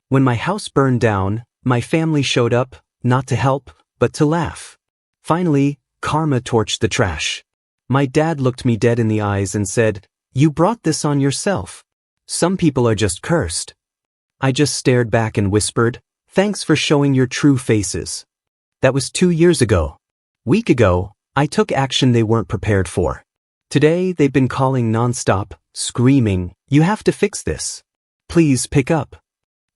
When my house burned down, my family showed up, not to help, but to laugh. Finally, karma torched the trash. My dad looked me dead in the eyes and said, "You brought this on yourself. Some people are just cursed." I just stared back and whispered, "Thanks for showing your true faces." That was 2 years ago. Week ago, I took action they weren't prepared for. Today, they've been calling nonstop, screaming, "You have to fix this. Please pick up."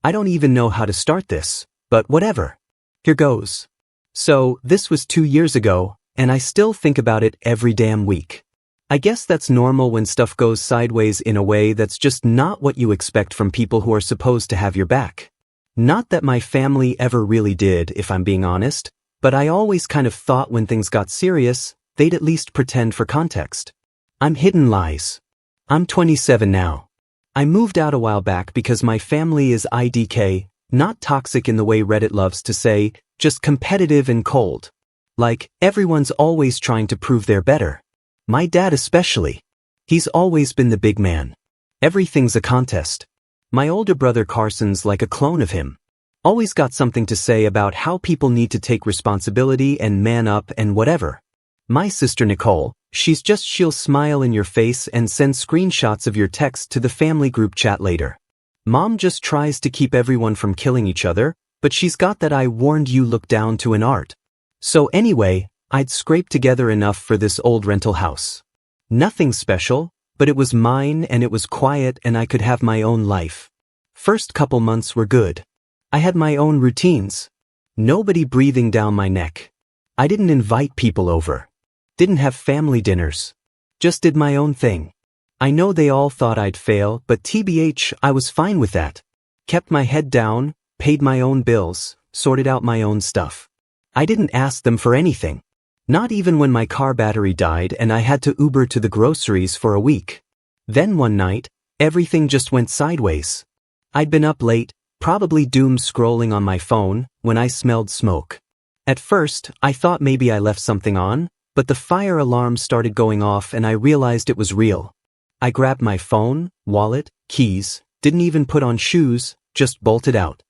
I don't even know how to start this, but whatever. Here goes. So, this was 2 years ago, and I still think about it every damn week. I guess that's normal when stuff goes sideways in a way that's just not what you expect from people who are supposed to have your back. Not that my family ever really did, if I'm being honest, but I always kind of thought when things got serious, they'd at least pretend for context. I'm hidden lies. I'm 27 now. I moved out a while back because my family is IDK, not toxic in the way Reddit loves to say, just competitive and cold. Like, everyone's always trying to prove they're better. My dad especially. He's always been the big man. Everything's a contest. My older brother Carson's like a clone of him. Always got something to say about how people need to take responsibility and man up and whatever. My sister Nicole, she'll smile in your face and send screenshots of your text to the family group chat later. Mom just tries to keep everyone from killing each other, but she's got that "I warned you" look down to an art. So anyway, I'd scraped together enough for this old rental house. Nothing special, but it was mine and it was quiet and I could have my own life. First couple months were good. I had my own routines. Nobody breathing down my neck. I didn't invite people over. Didn't have family dinners. Just did my own thing. I know they all thought I'd fail, but TBH, I was fine with that. Kept my head down, paid my own bills, sorted out my own stuff. I didn't ask them for anything. Not even when my car battery died and I had to Uber to the groceries for a week. Then one night, everything just went sideways. I'd been up late, probably doom scrolling on my phone, when I smelled smoke. At first, I thought maybe I left something on, but the fire alarm started going off and I realized it was real. I grabbed my phone, wallet, keys, didn't even put on shoes, just bolted out.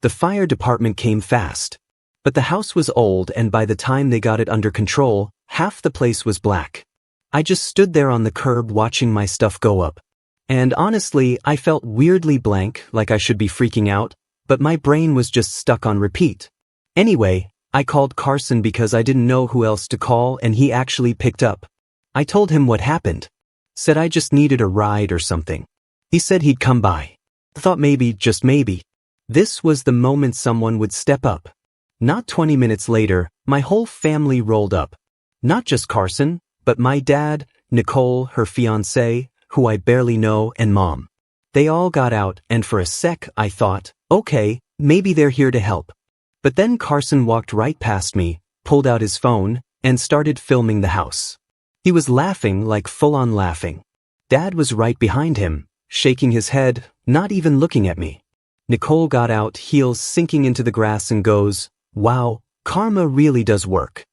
The fire department came fast. But the house was old and by the time they got it under control, half the place was black. I just stood there on the curb watching my stuff go up. And honestly, I felt weirdly blank, like I should be freaking out, but my brain was just stuck on repeat. Anyway, I called Carson because I didn't know who else to call and he actually picked up. I told him what happened. Said I just needed a ride or something. He said he'd come by. Thought maybe, just maybe, this was the moment someone would step up. Not 20 minutes later, my whole family rolled up. Not just Carson, but my dad, Nicole, her fiancé, who I barely know, and Mom. They all got out, and for a sec I thought, okay, maybe they're here to help. But then Carson walked right past me, pulled out his phone, and started filming the house. He was laughing, like full-on laughing. Dad was right behind him, shaking his head, not even looking at me. Nicole got out, heels sinking into the grass, and goes, "Wow, karma really does work."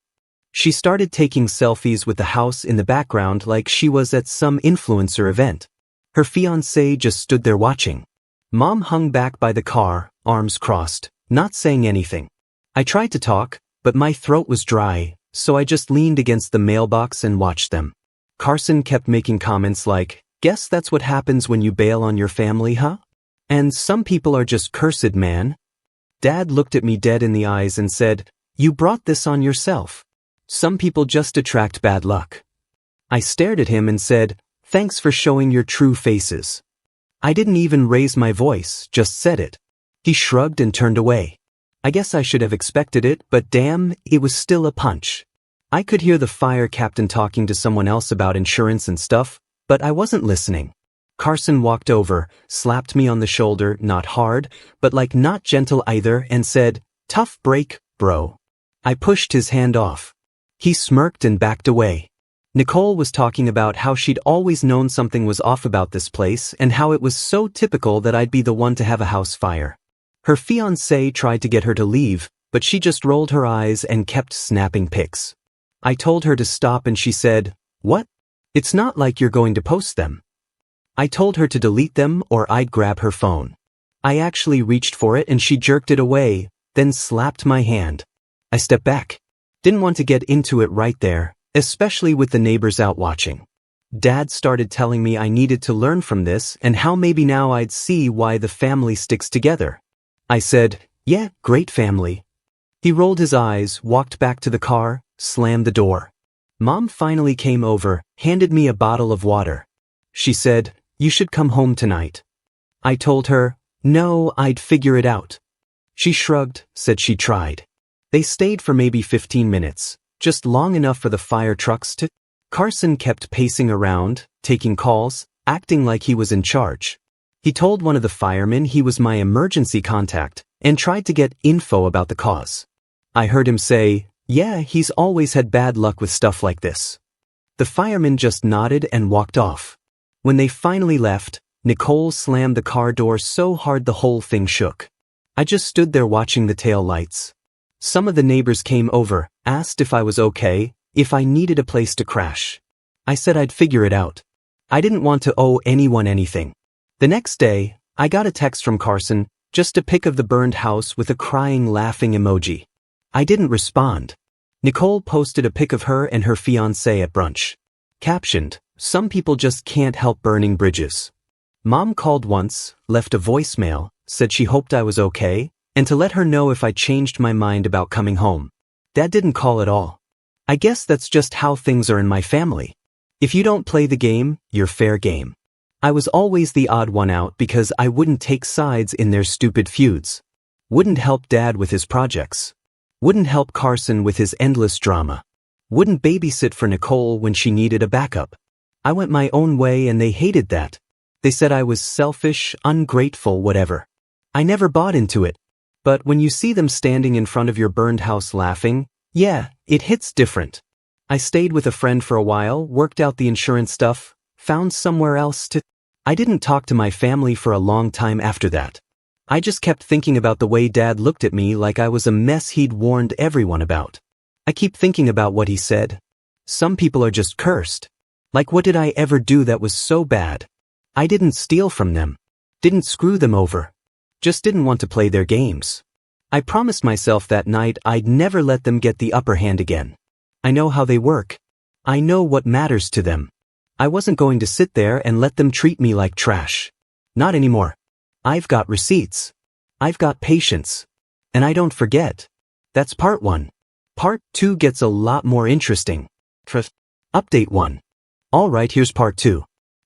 She started taking selfies with the house in the background like she was at some influencer event. Her fiancé just stood there watching. Mom hung back by the car, arms crossed, not saying anything. I tried to talk, but my throat was dry, so I just leaned against the mailbox and watched them. Carson kept making comments like, "Guess that's what happens when you bail on your family, huh? And some people are just cursed, man." Dad looked at me dead in the eyes and said, "You brought this on yourself. Some people just attract bad luck." I stared at him and said, "Thanks for showing your true faces." I didn't even raise my voice, just said it. He shrugged and turned away. I guess I should have expected it, but damn, it was still a punch. I could hear the fire captain talking to someone else about insurance and stuff, but I wasn't listening. Carson walked over, slapped me on the shoulder, not hard, but like not gentle either, and said, "Tough break, bro." I pushed his hand off. He smirked and backed away. Nicole was talking about how she'd always known something was off about this place and how it was so typical that I'd be the one to have a house fire. Her fiancé tried to get her to leave, but she just rolled her eyes and kept snapping pics. I told her to stop and she said, "What? It's not like you're going to post them." I told her to delete them or I'd grab her phone. I actually reached for it and she jerked it away, then slapped my hand. I stepped back. Didn't want to get into it right there, especially with the neighbors out watching. Dad started telling me I needed to learn from this and how maybe now I'd see why the family sticks together. I said, "Yeah, great family." He rolled his eyes, walked back to the car, slammed the door. Mom finally came over, handed me a bottle of water. She said, "You should come home tonight." I told her, "No, I'd figure it out." She shrugged, said she tried. They stayed for maybe 15 minutes, just long enough for the fire trucks to. Carson kept pacing around, taking calls, acting like he was in charge. He told one of the firemen he was my emergency contact and tried to get info about the cause. I heard him say, "Yeah, he's always had bad luck with stuff like this." The fireman just nodded and walked off. When they finally left, Nicole slammed the car door so hard the whole thing shook. I just stood there watching the tail lights. Some of the neighbors came over, asked if I was okay, if I needed a place to crash. I said I'd figure it out. I didn't want to owe anyone anything. The next day, I got a text from Carson, just a pic of the burned house with a crying, laughing emoji. I didn't respond. Nicole posted a pic of her and her fiancé at brunch. Captioned, "Some people just can't help burning bridges." Mom called once, left a voicemail, said she hoped I was okay, and to let her know if I changed my mind about coming home. Dad didn't call at all. I guess that's just how things are in my family. If you don't play the game, you're fair game. I was always the odd one out because I wouldn't take sides in their stupid feuds. Wouldn't help Dad with his projects. Wouldn't help Carson with his endless drama. Wouldn't babysit for Nicole when she needed a backup. I went my own way and they hated that. They said I was selfish, ungrateful, whatever. I never bought into it. But when you see them standing in front of your burned house laughing, yeah, it hits different. I stayed with a friend for a while, worked out the insurance stuff, found somewhere else to. I didn't talk to my family for a long time after that. I just kept thinking about the way Dad looked at me like I was a mess he'd warned everyone about. I keep thinking about what he said. Some people are just cursed. Like, what did I ever do that was so bad? I didn't steal from them. Didn't screw them over. Just didn't want to play their games. I promised myself that night I'd never let them get the upper hand again. I know how they work. I know what matters to them. I wasn't going to sit there and let them treat me like trash. Not anymore. I've got receipts. I've got patience. And I don't forget. That's part 1. Part 2 gets a lot more interesting. Update 1. Alright, here's part 2.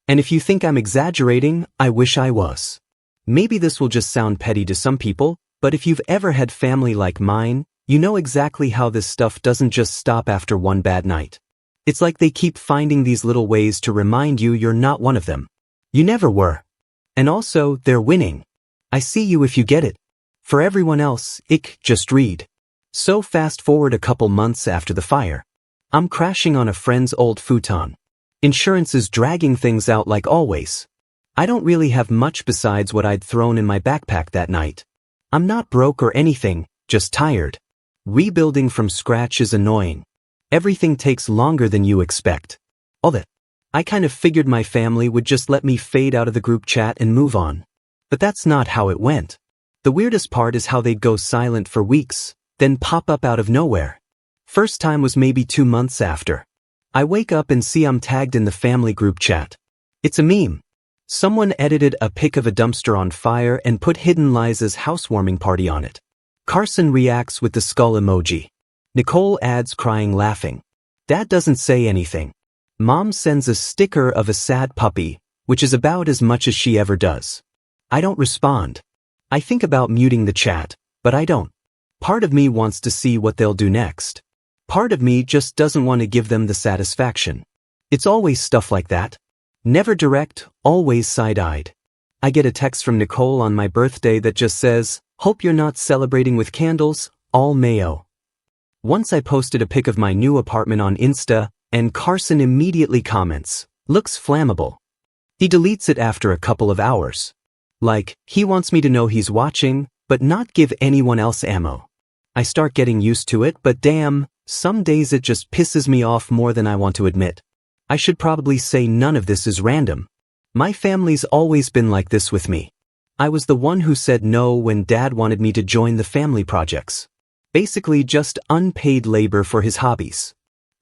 And if you think I'm exaggerating, I wish I was. Maybe this will just sound petty to some people, but if you've ever had family like mine, you know exactly how this stuff doesn't just stop after one bad night. It's like they keep finding these little ways to remind you you're not one of them. You never were. And also, they're winning. I see you if you get it. For everyone else, just read. So fast forward a couple months after the fire. I'm crashing on a friend's old futon. Insurance is dragging things out like always. I don't really have much besides what I'd thrown in my backpack that night. I'm not broke or anything, just tired. Rebuilding from scratch is annoying. Everything takes longer than you expect. All that. I kind of figured my family would just let me fade out of the group chat and move on. But that's not how it went. The weirdest part is how they'd go silent for weeks, then pop up out of nowhere. First time was maybe 2 months after. I wake up and see I'm tagged in the family group chat. It's a meme. Someone edited a pic of a dumpster on fire and put Hidden Liza's housewarming party on it. Carson reacts with the skull emoji. Nicole adds crying laughing. Dad doesn't say anything. Mom sends a sticker of a sad puppy, which is about as much as she ever does. I don't respond. I think about muting the chat, but I don't. Part of me wants to see what they'll do next. Part of me just doesn't want to give them the satisfaction. It's always stuff like that. Never direct, always side-eyed. I get a text from Nicole on my birthday that just says, "Hope you're not celebrating with candles, all mayo." Once I posted a pic of my new apartment on Insta, and Carson immediately comments, "Looks flammable." He deletes it after a couple of hours. Like, he wants me to know he's watching, but not give anyone else ammo. I start getting used to it, but damn, some days it just pisses me off more than I want to admit. I should probably say none of this is random. My family's always been like this with me. I was the one who said no when Dad wanted me to join the family projects. Basically just unpaid labor for his hobbies.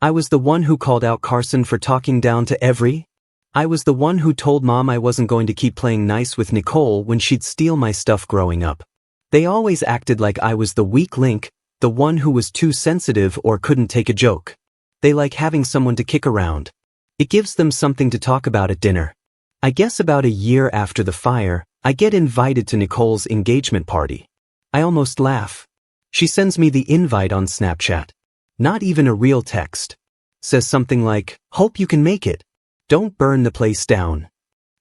I was the one who called out Carson for talking down to every. I was the one who told Mom I wasn't going to keep playing nice with Nicole when she'd steal my stuff growing up. They always acted like I was the weak link, the one who was too sensitive or couldn't take a joke. They like having someone to kick around. It gives them something to talk about at dinner. I guess about a year after the fire, I get invited to Nicole's engagement party. I almost laugh. She sends me the invite on Snapchat. Not even a real text. Says something like, "Hope you can make it. Don't burn the place down."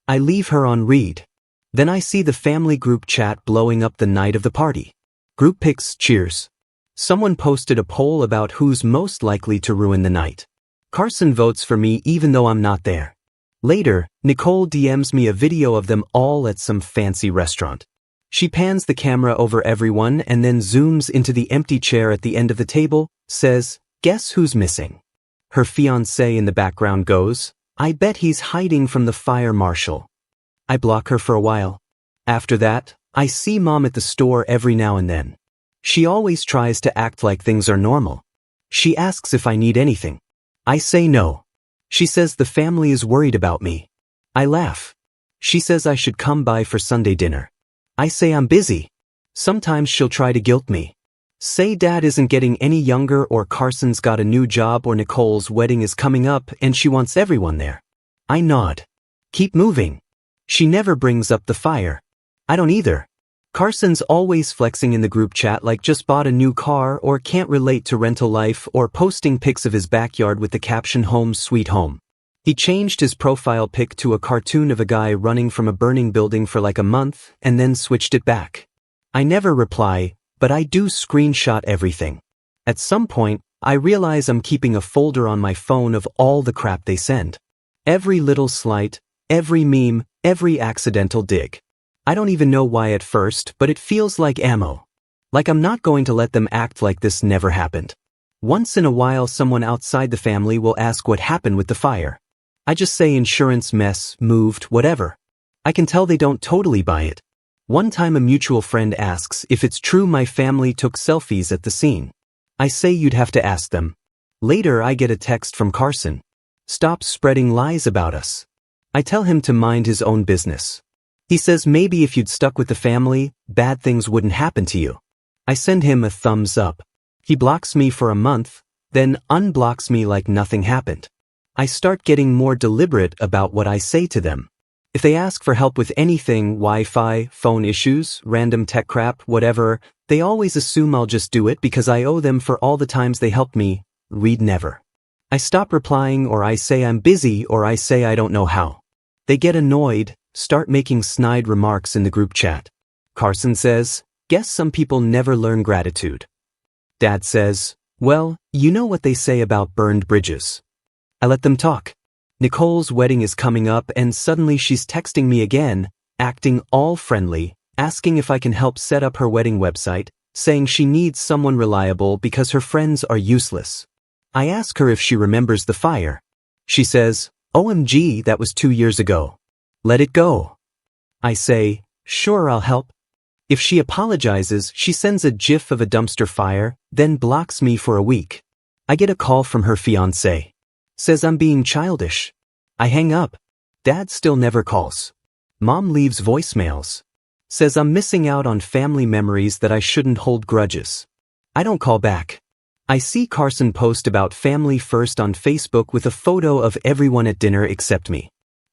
I leave her on read. Then I see the family group chat blowing up the night of the party. Group pics, cheers. Someone posted a poll about who's most likely to ruin the night. Carson votes for me even though I'm not there. Later, Nicole DMs me a video of them all at some fancy restaurant. She pans the camera over everyone and then zooms into the empty chair at the end of the table, says, "Guess who's missing?" Her fiancé in the background goes, "I bet he's hiding from the fire marshal." I block her for a while. After that, I see Mom at the store every now and then. She always tries to act like things are normal. She asks if I need anything. I say no. She says the family is worried about me. I laugh. She says I should come by for Sunday dinner. I say I'm busy. Sometimes she'll try to guilt me. Say Dad isn't getting any younger or Carson's got a new job or Nicole's wedding is coming up and she wants everyone there. I nod. Keep moving. She never brings up the fire. I don't either. Carson's always flexing in the group chat like just bought a new car or can't relate to rental life or posting pics of his backyard with the caption "Home Sweet Home." He changed his profile pic to a cartoon of a guy running from a burning building for like a month and then switched it back. I never reply, but I do screenshot everything. At some point, I realize I'm keeping a folder on my phone of all the crap they send. Every little slight, every meme, every accidental dig. I don't even know why at first, but it feels like ammo. Like I'm not going to let them act like this never happened. Once in a while someone outside the family will ask what happened with the fire. I just say insurance mess, moved, whatever. I can tell they don't totally buy it. One time a mutual friend asks if it's true my family took selfies at the scene. I say you'd have to ask them. Later I get a text from Carson. "Stop spreading lies about us." I tell him to mind his own business. He says maybe if you'd stuck with the family, bad things wouldn't happen to you. I send him a thumbs up. He blocks me for a month, then unblocks me like nothing happened. I start getting more deliberate about what I say to them. If they ask for help with anything, Wi-Fi, phone issues, random tech crap, whatever, they always assume I'll just do it because I owe them for all the times they helped me. Read never. I stop replying or I say I'm busy or I say I don't know how. They get annoyed, start making snide remarks in the group chat. Carson says, "Guess some people never learn gratitude." Dad says, "Well, you know what they say about burned bridges." I let them talk. Nicole's wedding is coming up and suddenly she's texting me again, acting all friendly, asking if I can help set up her wedding website, saying she needs someone reliable because her friends are useless. I ask her if she remembers the fire. She says, "OMG, that was 2 years ago. Let it go." I say, "Sure, I'll help." If she apologizes, she sends a gif of a dumpster fire, then blocks me for a week. I get a call from her fiancé. Says I'm being childish. I hang up. Dad still never calls. Mom leaves voicemails. Says I'm missing out on family memories that I shouldn't hold grudges. I don't call back. I see Carson post about family first on Facebook with a photo of everyone at dinner except me.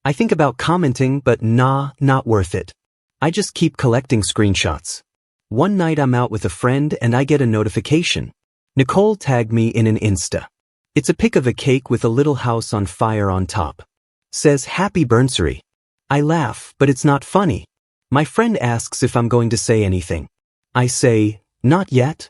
I think about commenting, but nah, not worth it. I just keep collecting screenshots. One night I'm out with a friend and I get a notification. Nicole tagged me in an Insta. It's a pic of a cake with a little house on fire on top. Says happy burnsary. I laugh, but it's not funny. My friend asks if I'm going to say anything. I say, not yet.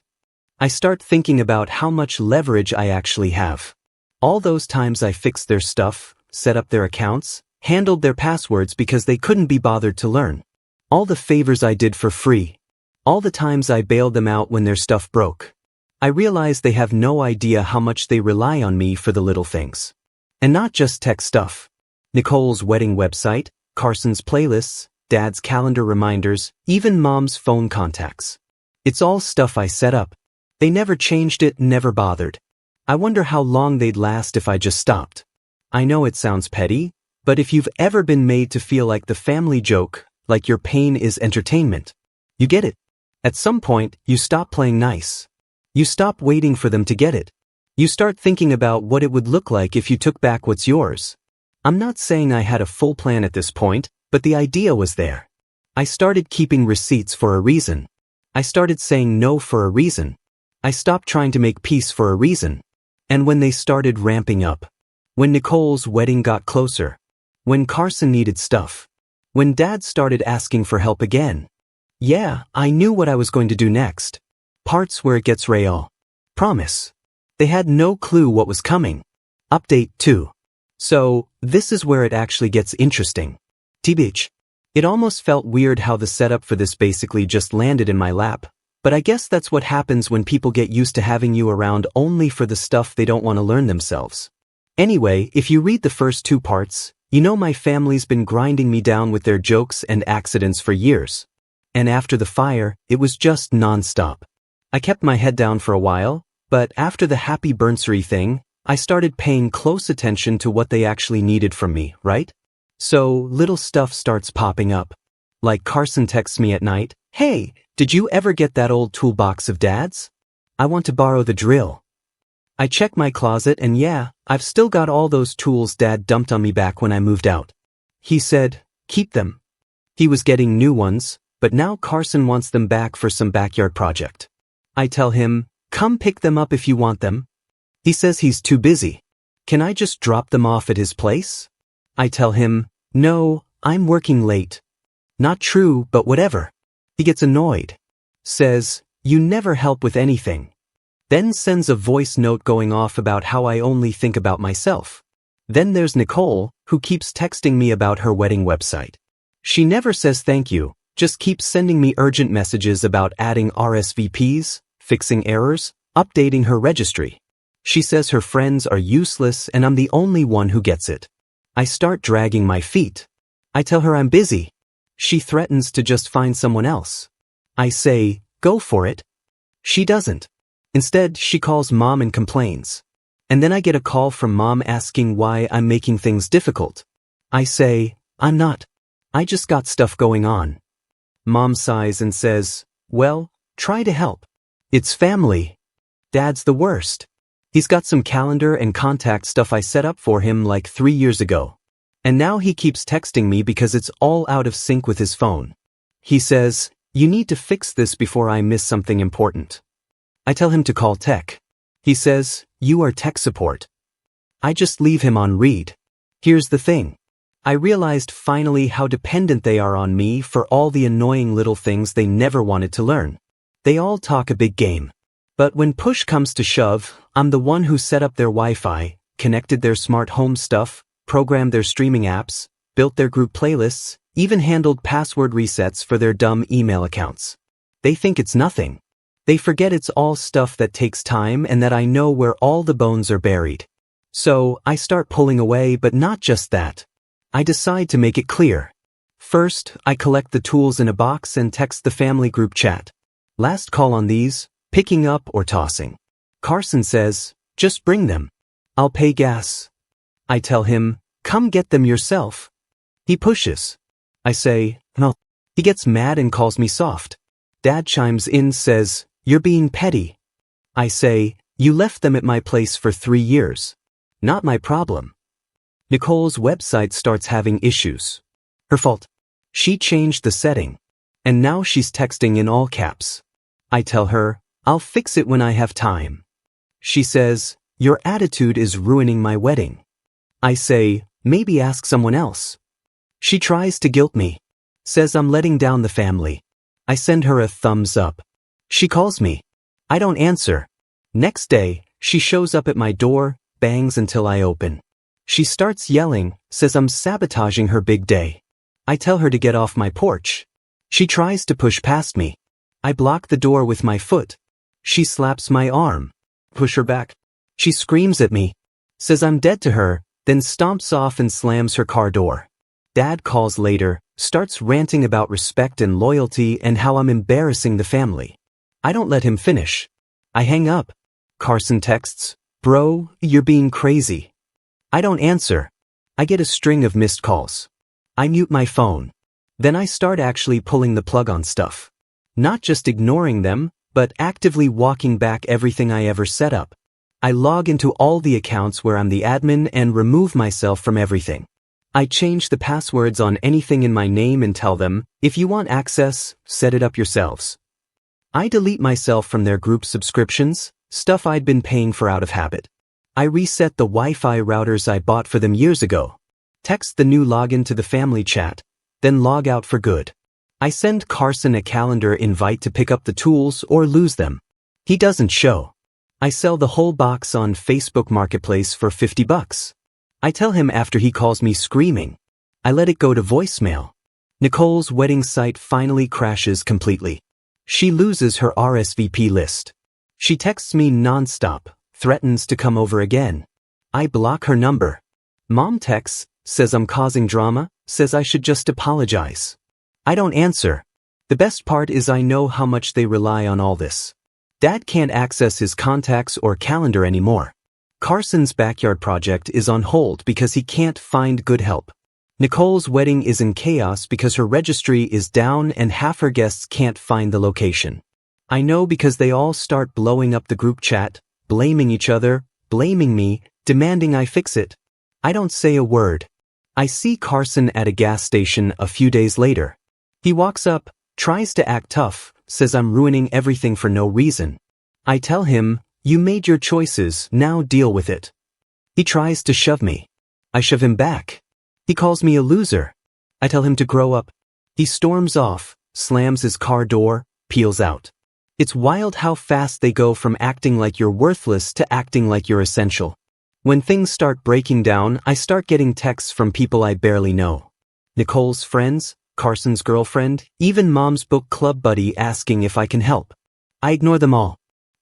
I start thinking about how much leverage I actually have. All those times I fixed their stuff, set up their accounts, handled their passwords because they couldn't be bothered to learn. All the favors I did for free. All the times I bailed them out when their stuff broke. I realize they have no idea how much they rely on me for the little things. And not just tech stuff. Nicole's wedding website, Carson's playlists, Dad's calendar reminders, even Mom's phone contacts. It's all stuff I set up. They never changed it, never bothered. I wonder how long they'd last if I just stopped. I know it sounds petty, but if you've ever been made to feel like the family joke, like your pain is entertainment, you get it. At some point, you stop playing nice. You stop waiting for them to get it. You start thinking about what it would look like if you took back what's yours. I'm not saying I had a full plan at this point, but the idea was there. I started keeping receipts for a reason. I started saying no for a reason. I stopped trying to make peace for a reason. And when they started ramping up, when Nicole's wedding got closer, when Carson needed stuff, when Dad started asking for help again, yeah, I knew what I was going to do next. Parts where it gets real. Promise. They had no clue what was coming. Update 2. So, this is where it actually gets interesting. TBH. It almost felt weird how the setup for this basically just landed in my lap. But I guess that's what happens when people get used to having you around only for the stuff they don't want to learn themselves. Anyway, if you read the first 2 parts, you know my family's been grinding me down with their jokes and accidents for years. And after the fire, it was just non-stop. I kept my head down for a while, but after the happy burnsary thing, I started paying close attention to what they actually needed from me, right? So, little stuff starts popping up. Like Carson texts me at night, "Hey, did you ever get that old toolbox of Dad's? I want to borrow the drill." I check my closet and yeah, I've still got all those tools Dad dumped on me back when I moved out. He said, keep them. He was getting new ones, but now Carson wants them back for some backyard project. I tell him, come pick them up if you want them. He says he's too busy. Can I just drop them off at his place? I tell him, no, I'm working late. Not true, but whatever. He gets annoyed. Says, you never help with anything. Then sends a voice note going off about how I only think about myself. Then there's Nicole, who keeps texting me about her wedding website. She never says thank you, just keeps sending me urgent messages about adding RSVPs, fixing errors, updating her registry. She says her friends are useless and I'm the only one who gets it. I start dragging my feet. I tell her I'm busy. She threatens to just find someone else. I say, go for it. She doesn't. Instead, she calls Mom and complains. And then I get a call from Mom asking why I'm making things difficult. I say, I'm not. I just got stuff going on. Mom sighs and says, well, try to help. It's family. Dad's the worst. He's got some calendar and contact stuff I set up for him like 3 years ago. And now he keeps texting me because it's all out of sync with his phone. He says, you need to fix this before I miss something important. I tell him to call tech. He says, you are tech support. I just leave him on read. Here's the thing. I realized finally how dependent they are on me for all the annoying little things they never wanted to learn. They all talk a big game. But when push comes to shove, I'm the one who set up their Wi-Fi, connected their smart home stuff, programmed their streaming apps, built their group playlists, even handled password resets for their dumb email accounts. They think it's nothing. They forget it's all stuff that takes time and that I know where all the bones are buried. So, I start pulling away, but not just that. I decide to make it clear. First, I collect the tools in a box and text the family group chat. Last call on these, picking up or tossing. Carson says, just bring them. I'll pay gas. I tell him, come get them yourself. He pushes. I say, no. He gets mad and calls me soft. Dad chimes in, says, you're being petty. I say, you left them at my place for 3 years. Not my problem. Nicole's website starts having issues. Her fault. She changed the setting. And now she's texting in all caps. I tell her, I'll fix it when I have time. She says, your attitude is ruining my wedding. I say, maybe ask someone else. She tries to guilt me. Says I'm letting down the family. I send her a thumbs up. She calls me. I don't answer. Next day, she shows up at my door, bangs until I open. She starts yelling, says I'm sabotaging her big day. I tell her to get off my porch. She tries to push past me. I block the door with my foot. She slaps my arm. Push her back. She screams at me. Says I'm dead to her, then stomps off and slams her car door. Dad calls later, Starts ranting about respect and loyalty and how I'm embarrassing the family. I don't let him finish. I hang up. Carson texts, "Bro, you're being crazy." I don't answer. I get a string of missed calls. I mute my phone. Then I start actually pulling the plug on stuff. Not just ignoring them, but actively walking back everything I ever set up. I log into all the accounts where I'm the admin and remove myself from everything. I change the passwords on anything in my name and tell them, if you want access, set it up yourselves. I delete myself from their group subscriptions, stuff I'd been paying for out of habit. I reset the Wi-Fi routers I bought for them years ago. Text the new login to the family chat, then log out for good. I send Carson a calendar invite to pick up the tools or lose them. He doesn't show. I sell the whole box on Facebook Marketplace for $50. I tell him after he calls me screaming. I let it go to voicemail. Nicole's wedding site finally crashes completely. She loses her RSVP list. She texts me non-stop, threatens to come over again. I block her number. Mom texts, says I'm causing drama, says I should just apologize. I don't answer. The best part is I know how much they rely on all this. Dad can't access his contacts or calendar anymore. Carson's backyard project is on hold because he can't find good help. Nicole's wedding is in chaos because her registry is down and half her guests can't find the location. I know because they all start blowing up the group chat, blaming each other, blaming me, demanding I fix it. I don't say a word. I see Carson at a gas station a few days later. He walks up, tries to act tough, says I'm ruining everything for no reason. I tell him, "You made your choices, now deal with it." He tries to shove me. I shove him back. He calls me a loser. I tell him to grow up. He storms off, slams his car door, peels out. It's wild how fast they go from acting like you're worthless to acting like you're essential. When things start breaking down, I start getting texts from people I barely know. Nicole's friends, Carson's girlfriend, even Mom's book club buddy asking if I can help. I ignore them all.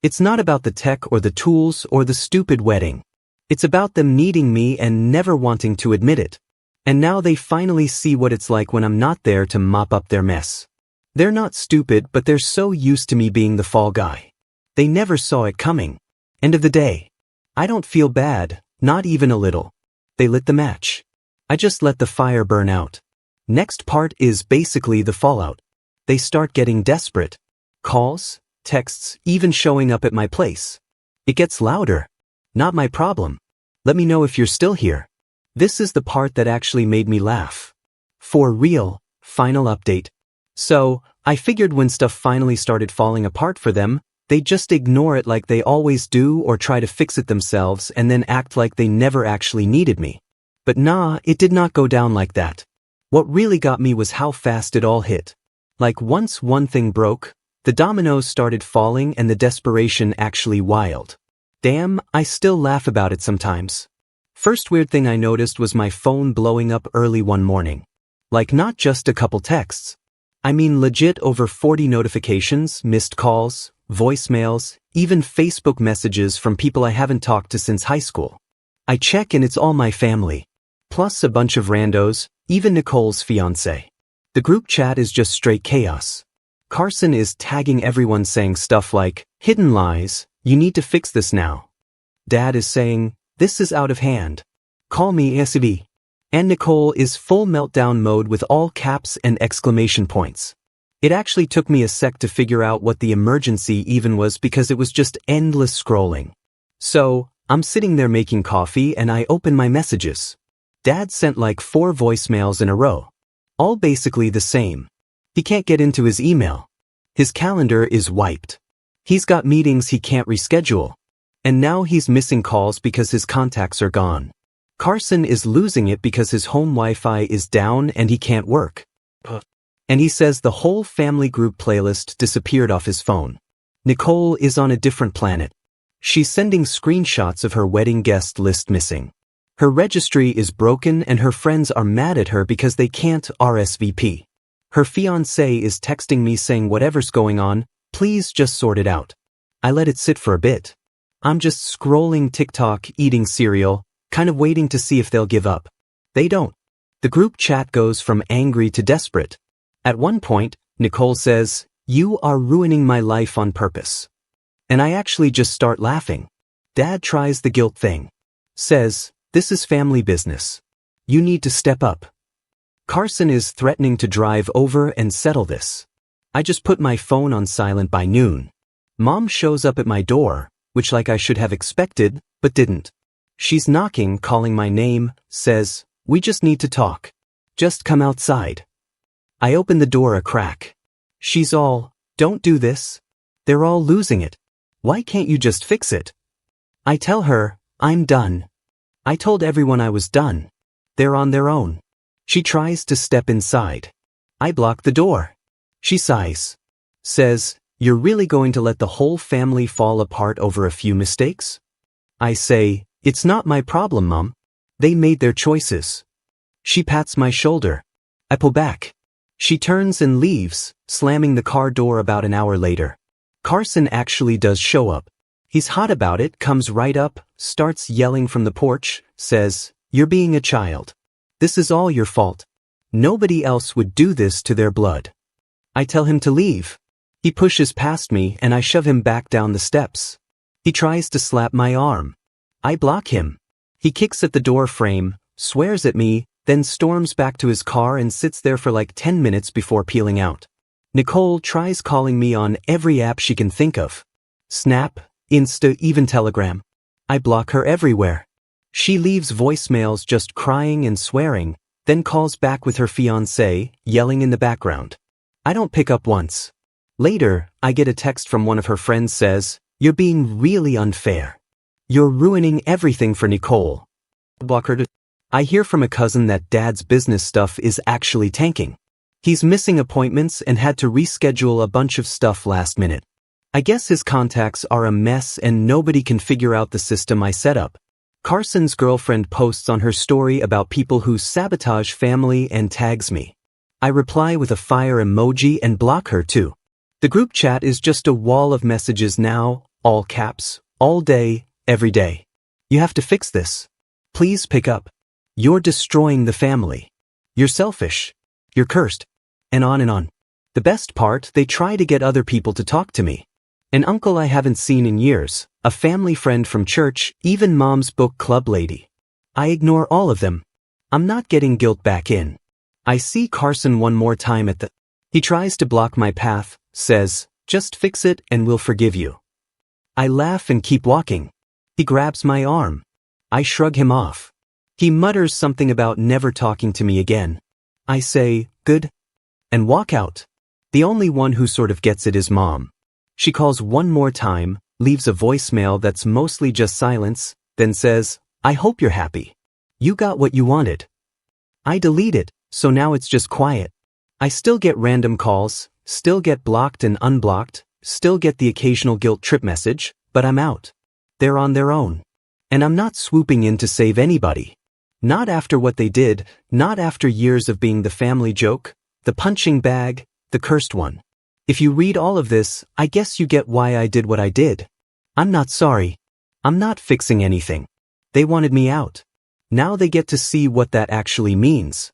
It's not about the tech or the tools or the stupid wedding. It's about them needing me and never wanting to admit it. And now they finally see what it's like when I'm not there to mop up their mess. They're not stupid, but they're so used to me being the fall guy. They never saw it coming. End of the day. I don't feel bad, not even a little. They lit the match. I just let the fire burn out. Next part is basically the fallout. They start getting desperate. Calls, texts, even showing up at my place. It gets louder. Not my problem. Let me know if you're still here. This is the part that actually made me laugh. For real, final update. So, I figured when stuff finally started falling apart for them, they'd just ignore it like they always do or try to fix it themselves and then act like they never actually needed me. But nah, it did not go down like that. What really got me was how fast it all hit. Like once one thing broke, the dominoes started falling and the desperation actually wild. Damn, I still laugh about it sometimes. First weird thing I noticed was my phone blowing up early one morning. Like not just a couple texts. I mean legit over 40 notifications, missed calls, voicemails, even Facebook messages from people I haven't talked to since high school. I check and it's all my family. Plus a bunch of randos, even Nicole's fiancé. The group chat is just straight chaos. Carson is tagging everyone saying stuff like, "Hidden lies, you need to fix this now." Dad is saying, "This is out of hand. Call me ASAP." And Nicole is full meltdown mode with all caps and exclamation points. It actually took me a sec to figure out what the emergency even was because it was just endless scrolling. So, I'm sitting there making coffee and I open my messages. Dad sent like 4 voicemails in a row. All basically the same. He can't get into his email. His calendar is wiped. He's got meetings he can't reschedule. And now he's missing calls because his contacts are gone. Carson is losing it because his home Wi-Fi is down and he can't work. And he says the whole family group playlist disappeared off his phone. Nicole is on a different planet. She's sending screenshots of her wedding guest list missing. Her registry is broken and her friends are mad at her because they can't RSVP. Her fiancé is texting me saying whatever's going on, please just sort it out. I let it sit for a bit. I'm just scrolling TikTok, eating cereal, kind of waiting to see if they'll give up. They don't. The group chat goes from angry to desperate. At one point, Nicole says, "You are ruining my life on purpose." And I actually just start laughing. Dad tries the guilt thing. Says, "This is family business. You need to step up." Carson is threatening to drive over and settle this. I just put my phone on silent by noon. Mom shows up at my door, which like I should have expected, but didn't. She's knocking, calling my name, says, "We just need to talk. Just come outside." I open the door a crack. She's all, "Don't do this. They're all losing it. Why can't you just fix it?" I tell her, "I'm done. I told everyone I was done. They're on their own." She tries to step inside. I block the door. She sighs. Says, "You're really going to let the whole family fall apart over a few mistakes?" I say, "It's not my problem, Mom. They made their choices." She pats my shoulder. I pull back. She turns and leaves, slamming the car door about an hour later. Carson actually does show up. He's hot about it, comes right up, starts yelling from the porch, says, "You're being a child. This is all your fault. Nobody else would do this to their blood." I tell him to leave. He pushes past me and I shove him back down the steps. He tries to slap my arm. I block him. He kicks at the door frame, swears at me, then storms back to his car and sits there for like 10 minutes before peeling out. Nicole tries calling me on every app she can think of. Snap, Insta, even Telegram. I block her everywhere. She leaves voicemails just crying and swearing, then calls back with her fiancé, yelling in the background. I don't pick up once. Later, I get a text from one of her friends says, "You're being really unfair. You're ruining everything for Nicole." Block her. I hear from a cousin that Dad's business stuff is actually tanking. He's missing appointments and had to reschedule a bunch of stuff last minute. I guess his contacts are a mess and nobody can figure out the system I set up. Carson's girlfriend posts on her story about people who sabotage family and tags me. I reply with a fire emoji and block her too. The group chat is just a wall of messages now, all caps, all day, every day. "You have to fix this. Please pick up. You're destroying the family. You're selfish. You're cursed." And on and on. The best part, they try to get other people to talk to me. An uncle I haven't seen in years, a family friend from church, even Mom's book club lady. I ignore all of them. I'm not getting guilt back in. I see Carson one more time at the... He tries to block my path, says, "Just fix it and we'll forgive you." I laugh and keep walking. He grabs my arm. I shrug him off. He mutters something about never talking to me again. I say, "Good," and walk out. The only one who sort of gets it is Mom. She calls one more time, leaves a voicemail that's mostly just silence, then says, "I hope you're happy. You got what you wanted." I delete it, so now it's just quiet. I still get random calls, still get blocked and unblocked, still get the occasional guilt trip message, but I'm out. They're on their own. And I'm not swooping in to save anybody. Not after what they did, not after years of being the family joke, the punching bag, the cursed one. If you read all of this, I guess you get why I did what I did. I'm not sorry. I'm not fixing anything. They wanted me out. Now they get to see what that actually means.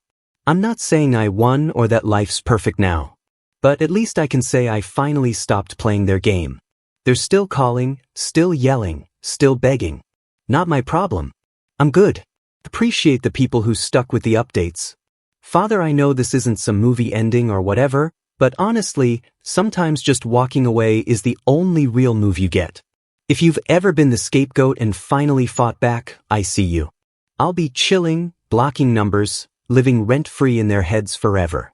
I'm not saying I won or that life's perfect now. But at least I can say I finally stopped playing their game. They're still calling, still yelling, still begging. Not my problem. I'm good. Appreciate the people who stuck with the updates. Father, I know this isn't some movie ending or whatever, but honestly, sometimes just walking away is the only real move you get. If you've ever been the scapegoat and finally fought back, I see you. I'll be chilling, blocking numbers, living rent-free in their heads forever.